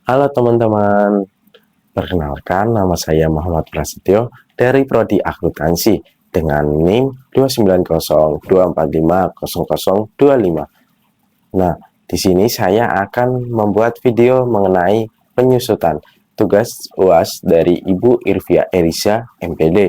Halo teman-teman, perkenalkan nama saya Muhammad Prasetyo dari Prodi Akuntansi dengan NIM 29024500025. Nah, di sini saya akan membuat video mengenai penyusutan tugas UAS dari Ibu Irvia Erisa MPD.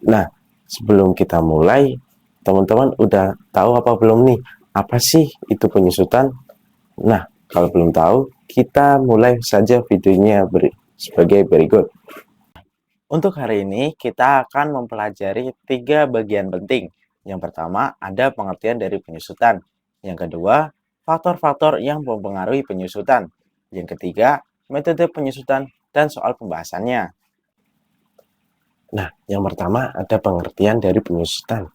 Nah, sebelum kita mulai, teman-teman udah tahu apa belum nih? Apa sih itu penyusutan? Nah, kalau belum tahu, kita mulai saja videonya sebagai berikut. Untuk hari ini, kita akan mempelajari 3 bagian penting. Yang pertama, ada pengertian dari penyusutan. Yang kedua, faktor-faktor yang mempengaruhi penyusutan. Yang ketiga, metode penyusutan dan soal pembahasannya. Nah, yang pertama ada pengertian dari penyusutan.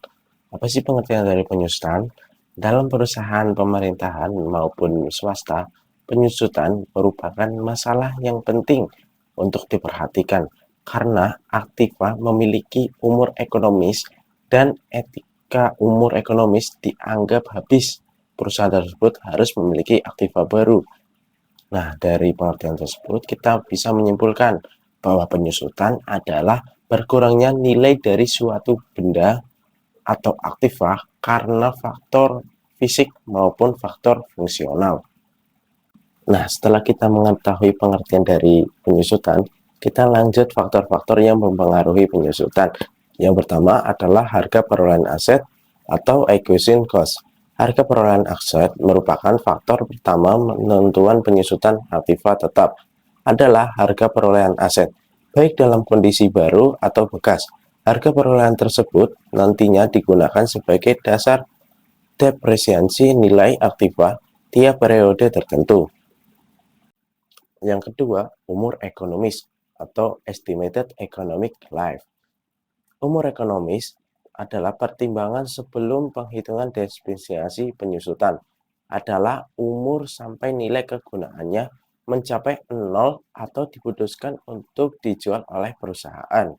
Apa sih pengertian dari penyusutan? Dalam perusahaan pemerintahan maupun swasta, penyusutan merupakan masalah yang penting untuk diperhatikan karena aktiva memiliki umur ekonomis dan etika umur ekonomis dianggap habis. Perusahaan tersebut harus memiliki aktiva baru. Nah, dari pengertian tersebut kita bisa menyimpulkan bahwa penyusutan adalah berkurangnya nilai dari suatu benda atau aktiva karena faktor fisik maupun faktor fungsional. Nah, setelah kita mengetahui pengertian dari penyusutan, kita lanjut faktor-faktor yang mempengaruhi penyusutan. Yang pertama adalah harga perolehan aset atau acquisition cost. Harga perolehan aset merupakan faktor pertama penentuan penyusutan aktiva tetap. Adalah harga perolehan aset, baik dalam kondisi baru atau bekas. Harga perolehan tersebut nantinya digunakan sebagai dasar depresiasi nilai aktiva tiap periode tertentu. Yang kedua, umur ekonomis atau estimated economic life. Umur ekonomis adalah pertimbangan sebelum penghitungan depresiasi penyusutan. Adalah umur sampai nilai kegunaannya mencapai 0 atau diputuskan untuk dijual oleh perusahaan.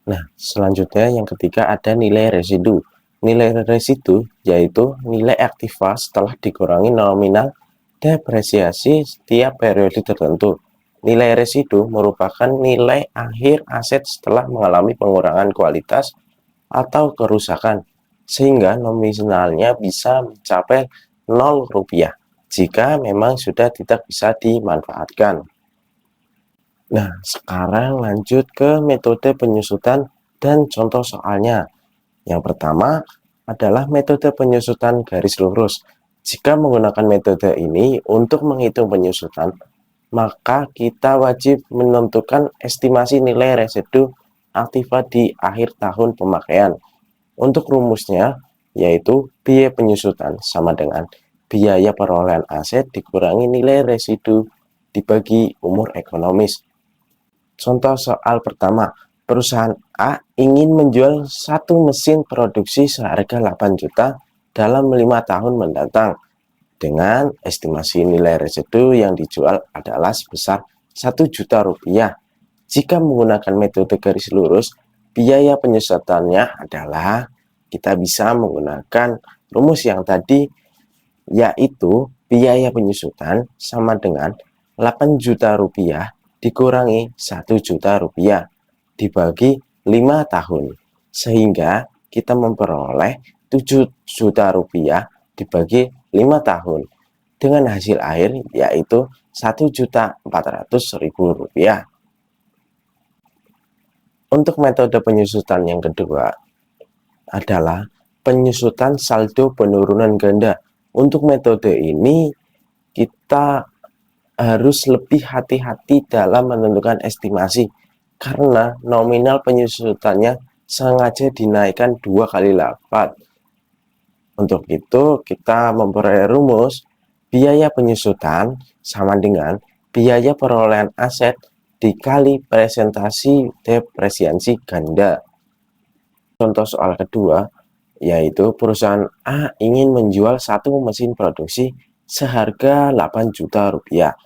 Nah, selanjutnya yang ketiga ada nilai residu. Nilai residu yaitu nilai aktiva setelah dikurangi nominal depresiasi setiap periode tertentu. Nilai residu merupakan nilai akhir aset setelah mengalami pengurangan kualitas atau kerusakan, sehingga nominalnya bisa mencapai 0 rupiah jika memang sudah tidak bisa dimanfaatkan. Nah, sekarang lanjut ke metode penyusutan dan contoh soalnya. Yang pertama adalah metode penyusutan garis lurus. Jika menggunakan metode ini untuk menghitung penyusutan, maka kita wajib menentukan estimasi nilai residu aktiva di akhir tahun pemakaian. Untuk rumusnya, yaitu biaya penyusutan sama dengan biaya perolehan aset dikurangi nilai residu dibagi umur ekonomis. Contoh soal pertama, perusahaan A ingin menjual satu mesin produksi seharga 8 juta dalam 5 tahun mendatang dengan estimasi nilai residu yang dijual adalah sebesar 1 juta rupiah. Jika menggunakan metode garis lurus, biaya penyusutannya adalah kita bisa menggunakan rumus yang tadi, yaitu biaya penyusutan sama dengan 8 juta rupiah dikurangi 1 juta rupiah dibagi 5 tahun, sehingga kita memperoleh 7 juta rupiah dibagi 5 tahun dengan hasil akhir yaitu 1.400.000 rupiah. Untuk metode penyusutan yang kedua adalah penyusutan saldo penurunan ganda. Untuk metode ini kita harus lebih hati-hati dalam menentukan estimasi karena nominal penyusutannya sengaja dinaikkan 2 kali lipat. Untuk itu kita memperoleh rumus biaya penyusutan sama dengan biaya perolehan aset dikali presentasi depresiasi ganda. Contoh soal kedua yaitu perusahaan A ingin menjual satu mesin produksi seharga 8 juta rupiah.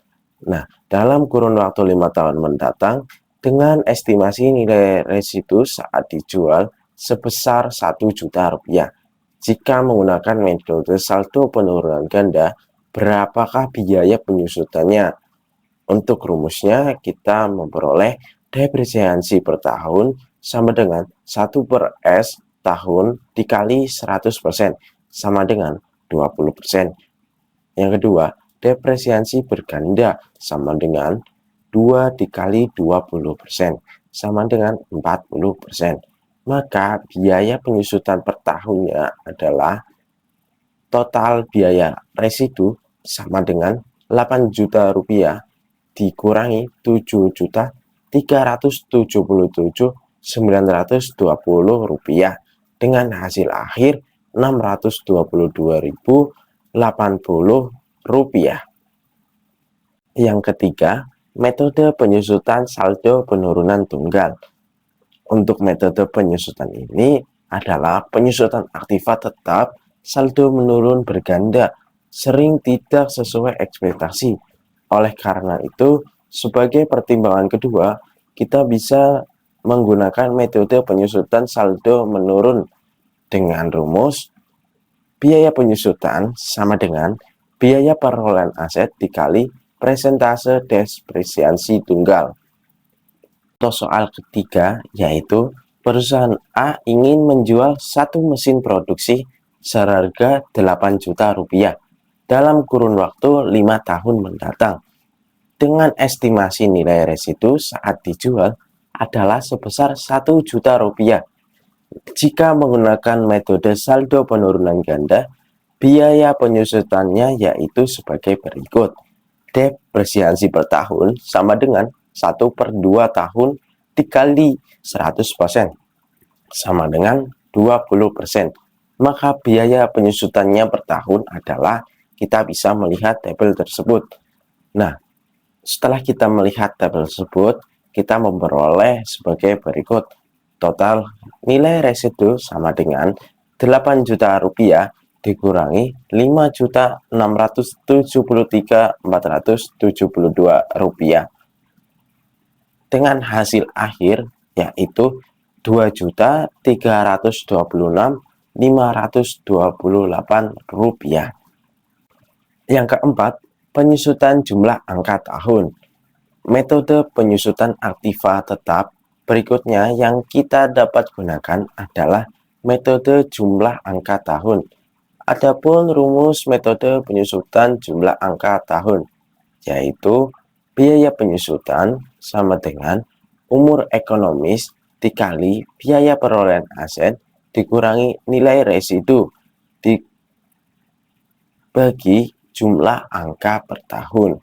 Nah, dalam kurun waktu 5 tahun mendatang, dengan estimasi nilai residu saat dijual sebesar 1 juta rupiah. Jika menggunakan metode saldo penurunan ganda, berapakah biaya penyusutannya. Untuk rumusnya kita memperoleh depresiasi per tahun sama dengan 1/S tahun dikali 100% sama dengan 20%. Yang kedua, depresiasi berganda sama dengan 2 dikali 20% sama dengan 40%. Maka biaya penyusutan per tahunnya adalah total biaya residu sama dengan 8 juta rupiah dikurangi 7.377.920 rupiah dengan hasil akhir 622.080 rupiah. Yang ketiga, metode penyusutan saldo penurunan tunggal. Untuk metode penyusutan ini adalah penyusutan aktiva tetap saldo menurun berganda sering tidak sesuai ekspektasi. Oleh karena itu, sebagai pertimbangan kedua, kita bisa menggunakan metode penyusutan saldo menurun dengan rumus biaya penyusutan sama dengan biaya perolehan aset dikali persentase depresiasi tunggal. Atau soal ketiga, yaitu perusahaan A ingin menjual satu mesin produksi seharga 8 juta rupiah dalam kurun waktu 5 tahun mendatang. Dengan estimasi nilai residu saat dijual adalah sebesar 1 juta rupiah. Jika menggunakan metode saldo penurunan ganda, biaya penyusutannya yaitu sebagai berikut. Depresiasi per tahun sama dengan 1/2 tahun dikali 100% sama dengan 20%. Maka biaya penyusutannya per tahun adalah, kita bisa melihat tabel tersebut. Nah, setelah kita melihat tabel tersebut, kita memperoleh sebagai berikut. Total nilai residu sama dengan 8 juta rupiah dikurangi 5.673.472 rupiah dengan hasil akhir yaitu 2.326.528 rupiah. Yang keempat, penyusutan jumlah angka tahun. Metode penyusutan aktiva tetap berikutnya yang kita dapat gunakan adalah metode jumlah angka tahun. Adapun rumus metode penyusutan jumlah angka tahun, yaitu biaya penyusutan sama dengan umur ekonomis dikali biaya perolehan aset dikurangi nilai residu dibagi jumlah angka per tahun.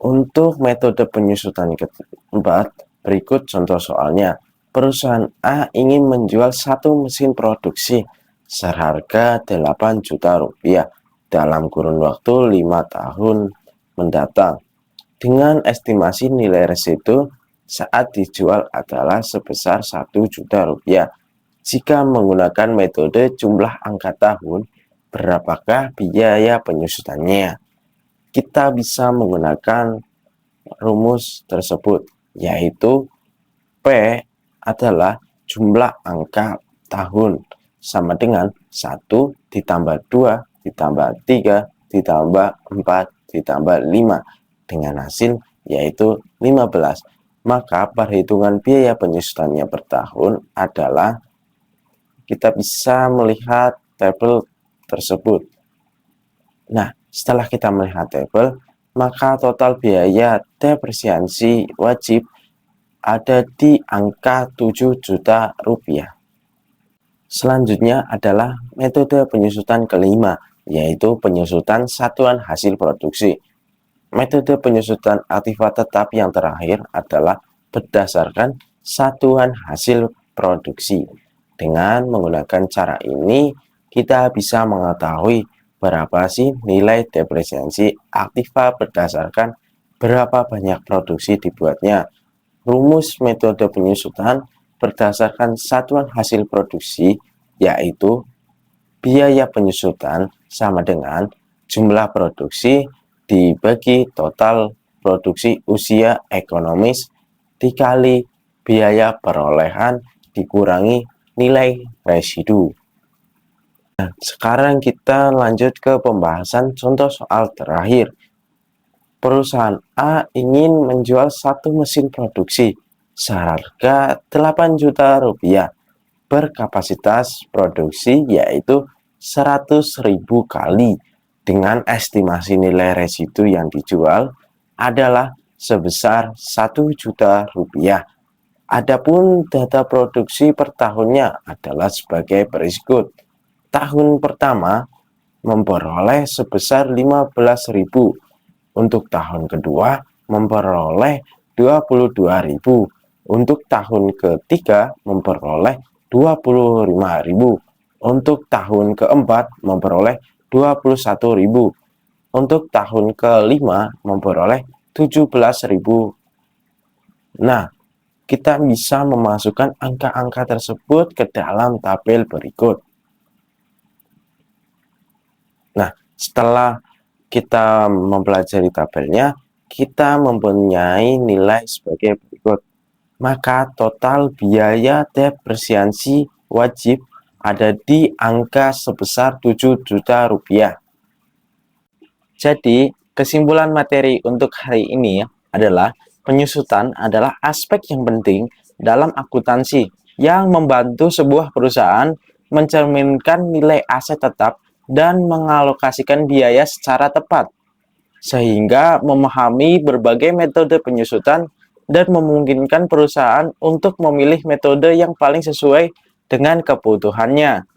Untuk metode penyusutan keempat, berikut contoh soalnya. Perusahaan A ingin menjual satu mesin produksi seharga 8 juta rupiah dalam kurun waktu 5 tahun mendatang. Dengan estimasi nilai residu saat dijual adalah sebesar 1 juta rupiah. Jika menggunakan metode jumlah angka tahun, berapakah biaya penyusutannya? Kita bisa menggunakan rumus tersebut, yaitu P adalah jumlah angka tahun sama dengan 1 ditambah 2 ditambah 3 ditambah 4 ditambah 5 dengan hasil yaitu 15. Maka perhitungan biaya penyusutannya per tahun adalah, kita bisa melihat tabel tersebut. Nah, setelah kita melihat tabel, maka total biaya depresiasi wajib ada di angka 7 juta rupiah. Selanjutnya adalah metode penyusutan kelima, yaitu penyusutan satuan hasil produksi. Metode penyusutan aktiva tetap yang terakhir adalah berdasarkan satuan hasil produksi. Dengan menggunakan cara ini, kita bisa mengetahui berapa sih nilai depresiasi aktiva berdasarkan berapa banyak produksi dibuatnya. Rumus metode penyusutan berdasarkan satuan hasil produksi, yaitu biaya penyusutan sama dengan jumlah produksi dibagi total produksi usia ekonomis dikali biaya perolehan dikurangi nilai residu. Sekarang kita lanjut ke pembahasan contoh soal terakhir. Perusahaan A ingin menjual satu mesin produksi seharga 8 juta rupiah berkapasitas produksi yaitu 100.000 kali dengan estimasi nilai residu yang dijual adalah sebesar 1 juta rupiah. Adapun data produksi per tahunnya adalah sebagai berikut. Tahun pertama memperoleh sebesar 15.000. Untuk tahun kedua memperoleh 22.000. Untuk tahun ketiga memperoleh 25.000. Untuk tahun keempat memperoleh 21.000. Untuk tahun kelima memperoleh 17.000. Nah, kita bisa memasukkan angka-angka tersebut ke dalam tabel berikut. Nah, setelah kita mempelajari tabelnya, kita mempunyai nilai sebagai berikut. Maka total biaya depresiasi wajib ada di angka sebesar 7 juta rupiah. Jadi, kesimpulan materi untuk hari ini adalah penyusutan adalah aspek yang penting dalam akuntansi yang membantu sebuah perusahaan mencerminkan nilai aset tetap dan mengalokasikan biaya secara tepat, sehingga memahami berbagai metode penyusutan dan memungkinkan perusahaan untuk memilih metode yang paling sesuai dengan kebutuhannya.